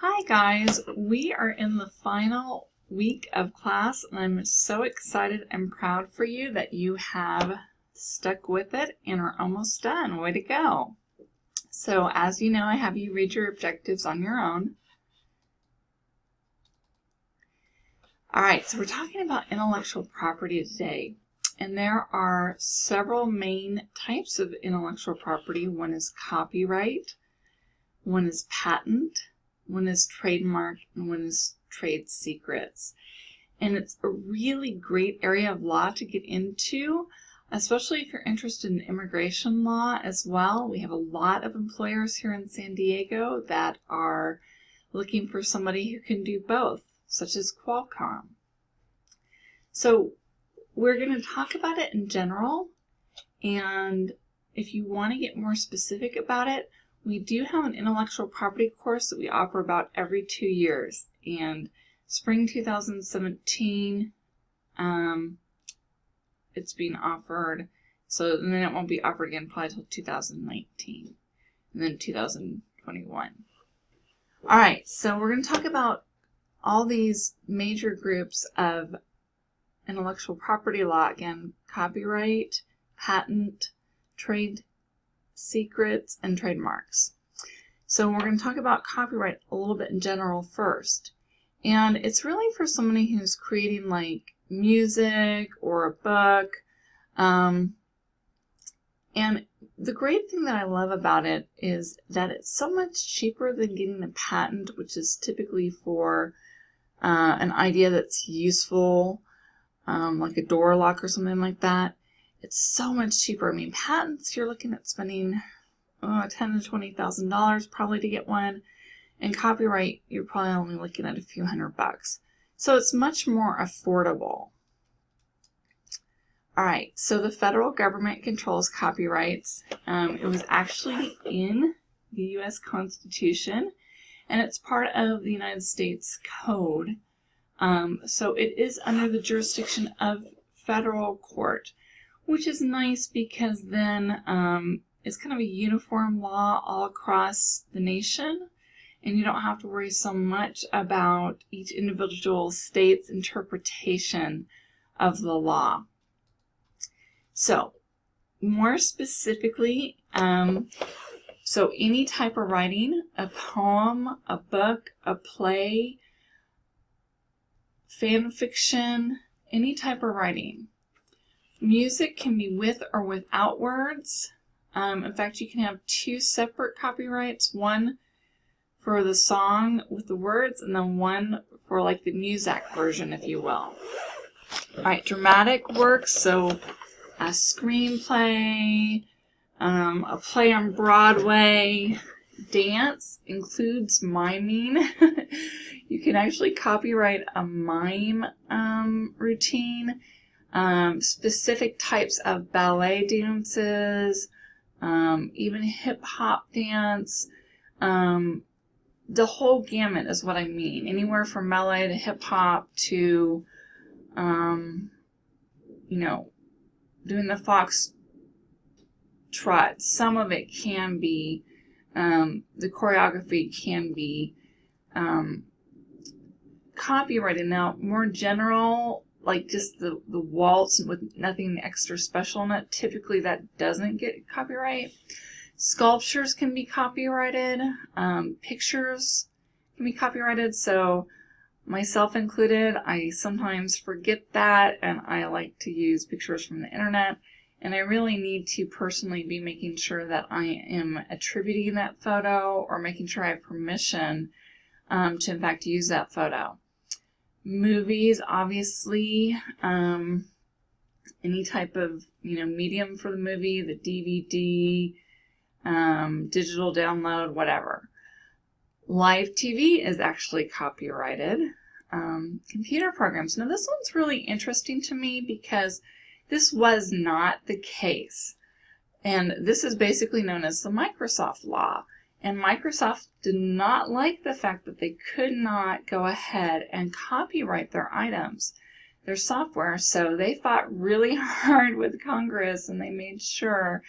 Hi guys, we are in the final week of class and I'm so excited and proud for you that you have stuck with it and are almost done. Way to go. So as you know, I have you read your objectives on your own. Alright, so we're talking about intellectual property today. And there are several main types of intellectual property. One is copyright, one is patent, one is trademark, and one is trade secrets. And it's a really great area of law to get into, especially if you're interested in immigration law as well. We have a lot of employers here in San Diego that are looking for somebody who can do both, such as Qualcomm. So we're going to talk about it in general, and if you want to get more specific about it, we do have an intellectual property course that we offer about every 2 years, and spring 2017 it's being offered, so then it won't be offered again probably until 2019 and then 2021. Alright, so we're going to talk about all these major groups of intellectual property law. Again, copyright, patent, trade secrets, and trademarks. So we're going to talk about copyright a little bit in general first. And it's really for somebody who's creating like music or a book. And the great thing that I love about it is that it's so much cheaper than getting a patent, which is typically for an idea that's useful, like a door lock or something like that. It's so much cheaper. I mean, patents, you're looking at spending $10,000 to $20,000 probably to get one, and copyright, you're probably only looking at a few $100. So it's much more affordable. All right, so the federal government controls copyrights. It was actually in the U.S. Constitution, and it's part of the United States Code. So it is under the jurisdiction of federal court, which is nice because then it's kind of a uniform law all across the nation, and you don't have to worry so much about each individual state's interpretation of the law. So, more specifically, so any type of writing, a poem, a book, a play, fan fiction, any type of writing. Music can be with or without words. In fact, you can have two separate copyrights, one for the song with the words and then one for like the Muzak version, if you will. All right, dramatic works, so a screenplay, a play on Broadway. Dance includes miming. You can actually copyright a mime routine. Specific types of ballet dances, even hip-hop dance. The whole gamut is what I mean. Anywhere from ballet to hip-hop to, doing the fox trot. Some of it can be, the choreography can be copyrighted. Now, more general, like just the waltz with nothing extra special in it, typically that doesn't get copyright. Sculptures can be copyrighted. Pictures can be copyrighted. So myself included, I sometimes forget that, and I like to use pictures from the internet, and I really need to personally be making sure that I am attributing that photo or making sure I have permission to in fact use that photo. Movies, obviously, any type of medium for the movie, the DVD, digital download, whatever. Live TV is actually copyrighted. Computer programs. Now this one's really interesting to me because this was not the case. And this is basically known as the Microsoft law. And Microsoft did not like the fact that they could not go ahead and copyright their items, their software. So they fought really hard with Congress, and they made sure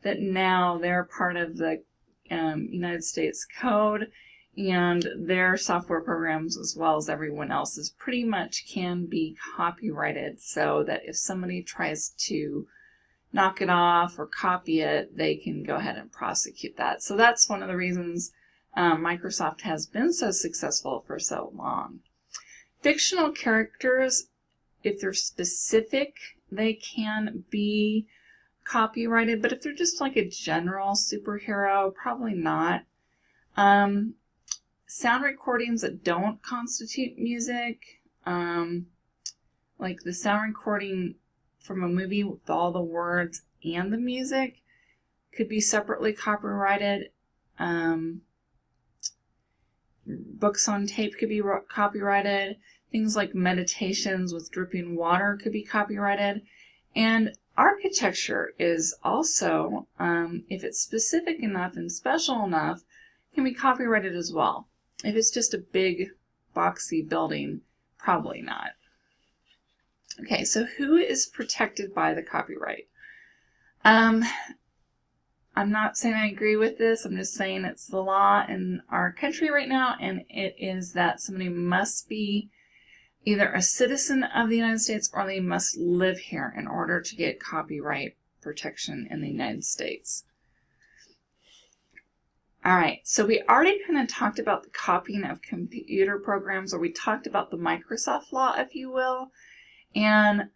that now they're part of the United States Code, and their software programs, as well as everyone else's, pretty much can be copyrighted, so that if somebody tries to knock it off or copy it, they can go ahead and prosecute that. So that's one of the reasons Microsoft has been so successful for so long. Fictional characters, if they're specific, they can be copyrighted, but if they're just like a general superhero, probably not. Sound recordings that don't constitute music, like the sound recording from a movie with all the words and the music, could be separately copyrighted. Books on tape could be copyrighted. Things like meditations with dripping water could be copyrighted. And architecture is also, if it's specific enough and special enough, can be copyrighted as well. If it's just a big boxy building, probably not. Okay, so who is protected by the copyright? I'm not saying I agree with this. I'm just saying it's the law in our country right now, and it is that somebody must be either a citizen of the United States or they must live here in order to get copyright protection in the United States. All right, so we already kind of talked about the copying of computer programs, or we talked about the Microsoft law, if you will. And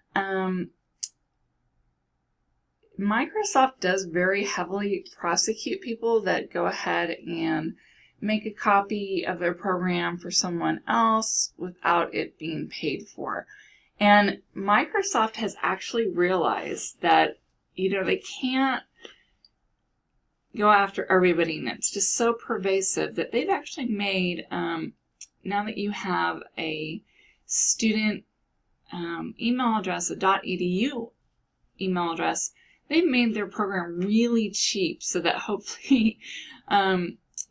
Microsoft does very heavily prosecute people that go ahead and make a copy of their program for someone else without it being paid for. And Microsoft has actually realized that, they can't go after everybody, and it's just so pervasive that they've actually made, now that you have a student email address, a .edu email address, they've made their program really cheap so that hopefully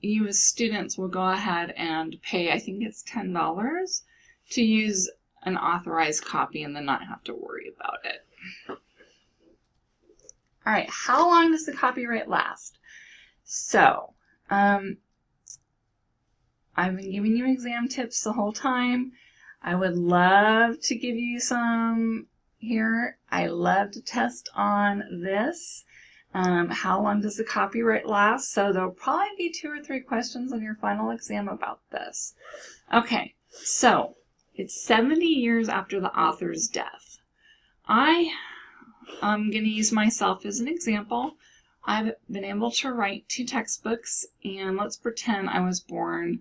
you as students will go ahead and pay, I think it's $10 to use an authorized copy and then not have to worry about it. All right, how long does the copyright last? So, I've been giving you exam tips the whole time. I would love to give you some here. I love to test on this. How long does the copyright last? So there'll probably be 2 or 3 questions on your final exam about this. Okay, so it's 70 years after the author's death. I'm going to use myself as an example. I've been able to write 2 textbooks, and let's pretend I was born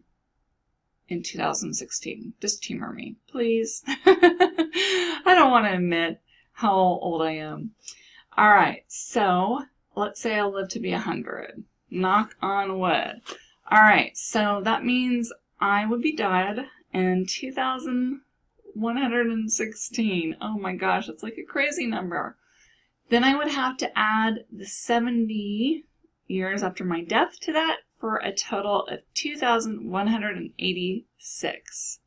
in 2016. Just humor me, please. I don't want to admit how old I am. All right, so let's say I'll live to be 100. Knock on wood. All right, so that means I would be dead in 2116. Oh my gosh, it's like a crazy number. Then I would have to add the 70 years after my death to that for a total of 2,186.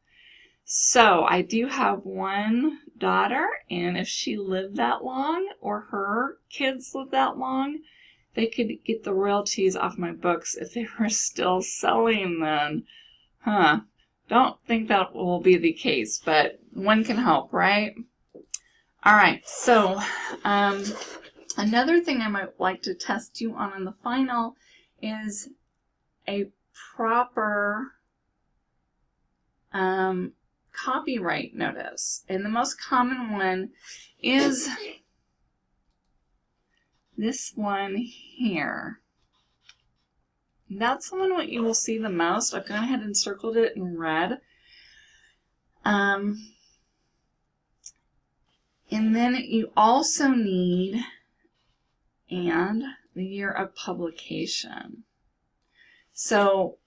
So I do have one daughter, and if she lived that long or her kids lived that long, they could get the royalties off my books if they were still selling then. Don't think that will be the case, but one can hope, right? All right, so another thing I might like to test you on in the final is a proper copyright notice. And the most common one is this one here. That's the one what you will see the most. I've gone ahead and circled it in red. And then you also need and the year of publication. So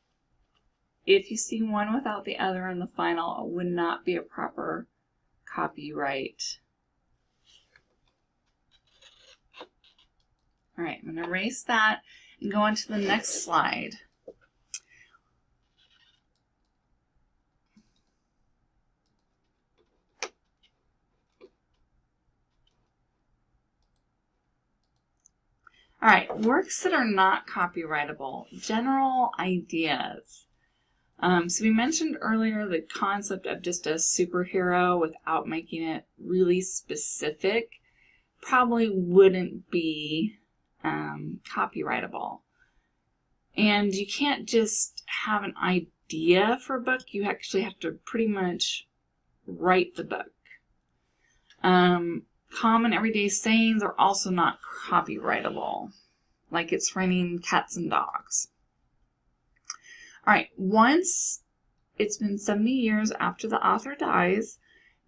if you see one without the other in the final, it would not be a proper copyright. All right, I'm going to erase that and go on to the next slide. All right, works that are not copyrightable, general ideas. So we mentioned earlier the concept of just a superhero without making it really specific probably wouldn't be copyrightable. And you can't just have an idea for a book, you actually have to pretty much write the book. Common everyday sayings are also not copyrightable, like it's raining cats and dogs. All right, once it's been 70 years after the author dies,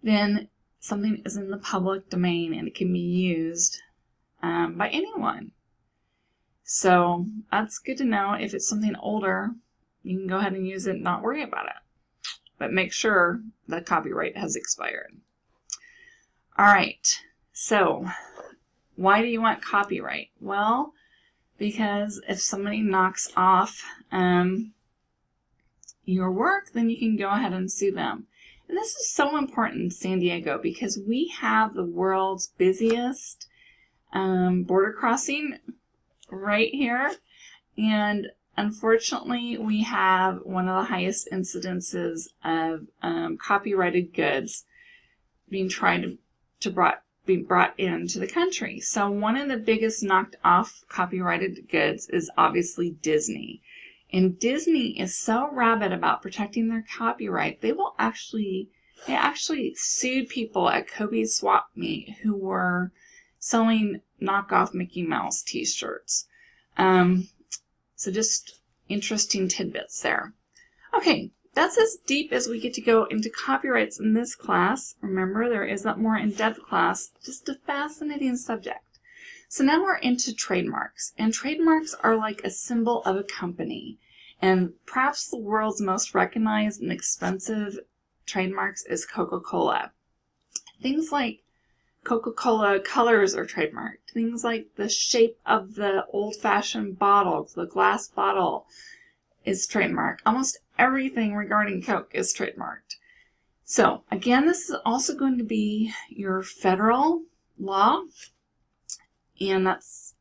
then something is in the public domain and it can be used by anyone. So that's good to know. If it's something older, you can go ahead and use it and not worry about it. But make sure the copyright has expired. All right, so why do you want copyright? Well, because if somebody knocks off your work, then you can go ahead and sue them. And this is so important in San Diego because we have the world's busiest border crossing right here. And unfortunately, we have one of the highest incidences of copyrighted goods being tried to be brought into the country. So one of the biggest knocked off copyrighted goods is obviously Disney. And Disney is so rabid about protecting their copyright, they actually sued people at Kobe's Swap Meet who were selling knockoff Mickey Mouse t-shirts. So just interesting tidbits there. Okay, that's as deep as we get to go into copyrights in this class. Remember, there is that more in-depth class, just a fascinating subject. So now we're into trademarks, and trademarks are like a symbol of a company. And perhaps the world's most recognized and expensive trademarks is Coca-Cola. Things like Coca-Cola colors are trademarked. Things like the shape of the old-fashioned bottle, the glass bottle, is trademarked. Almost everything regarding Coke is trademarked. So again, this is also going to be your federal law, and that's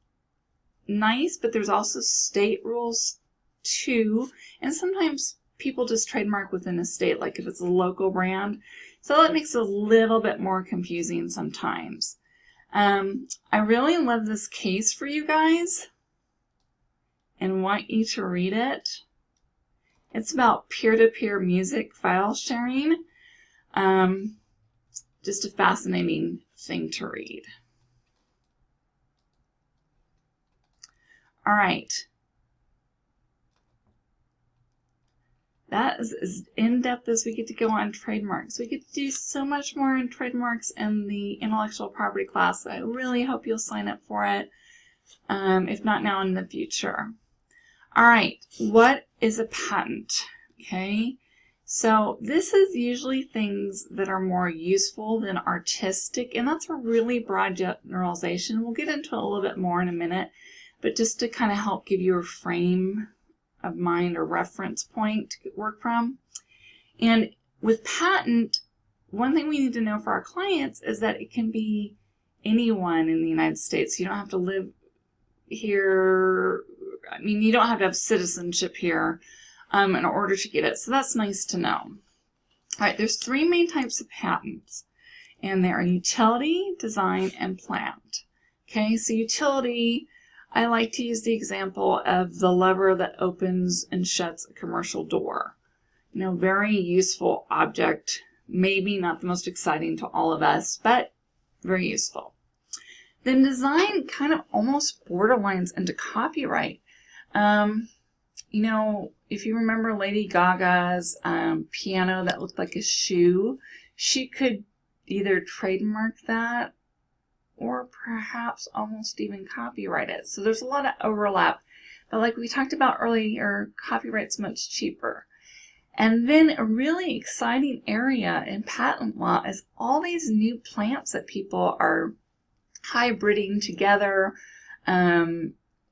nice, but there's also state rules too, and sometimes people just trademark within a state, like if it's a local brand. So that makes it a little bit more confusing sometimes. I really love this case for you guys and want you to read it. It's about peer-to-peer music file sharing. Just a fascinating thing to read. All right. That is as in-depth as we get to go on trademarks. We get to do so much more in trademarks in the intellectual property class. I really hope you'll sign up for it, if not now, in the future. All right, what is a patent? Okay, so this is usually things that are more useful than artistic, and that's a really broad generalization. We'll get into it a little bit more in a minute, but just to kind of help give you a frame of mind or reference point to work from. And with patent, one thing we need to know for our clients is that it can be anyone in the United States. You don't have to live here. I mean, you don't have to have citizenship here in order to get it. So that's nice to know. All right, there's three main types of patents, and they are utility, design, and plant. Okay, so utility, I like to use the example of the lever that opens and shuts a commercial door. You know, very useful object, maybe not the most exciting to all of us, but very useful. Then design kind of almost borderlines into copyright. You know, if you remember Lady Gaga's piano that looked like a shoe, she could either trademark that or perhaps almost even copyright it. So there's a lot of overlap. But like we talked about earlier, copyright's much cheaper. And then a really exciting area in patent law is all these new plants that people are hybriding together.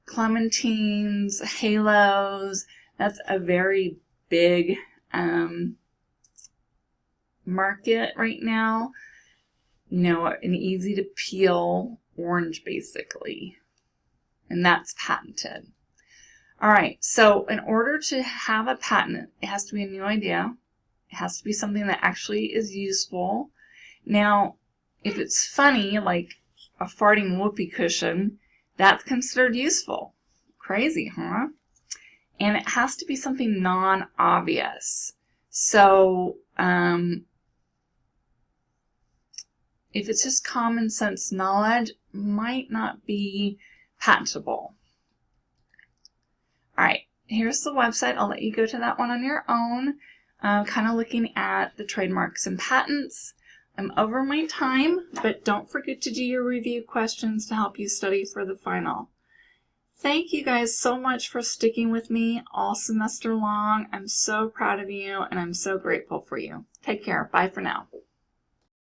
Clementines, halos, that's a very big market right now. You know, an easy to peel orange basically, and that's patented. All right, so in order to have a patent, it has to be a new idea. It has to be something that actually is useful. Now, if it's funny, like a farting whoopee cushion, that's considered useful. Crazy, huh? And it has to be something non-obvious. So, if it's just common sense knowledge, might not be patentable. All right, here's the website. I'll let you go to that one on your own, kind of looking at the trademarks and patents. I'm over my time, but don't forget to do your review questions to help you study for the final. Thank you guys so much for sticking with me all semester long. I'm so proud of you, and I'm so grateful for you. Take care. Bye for now.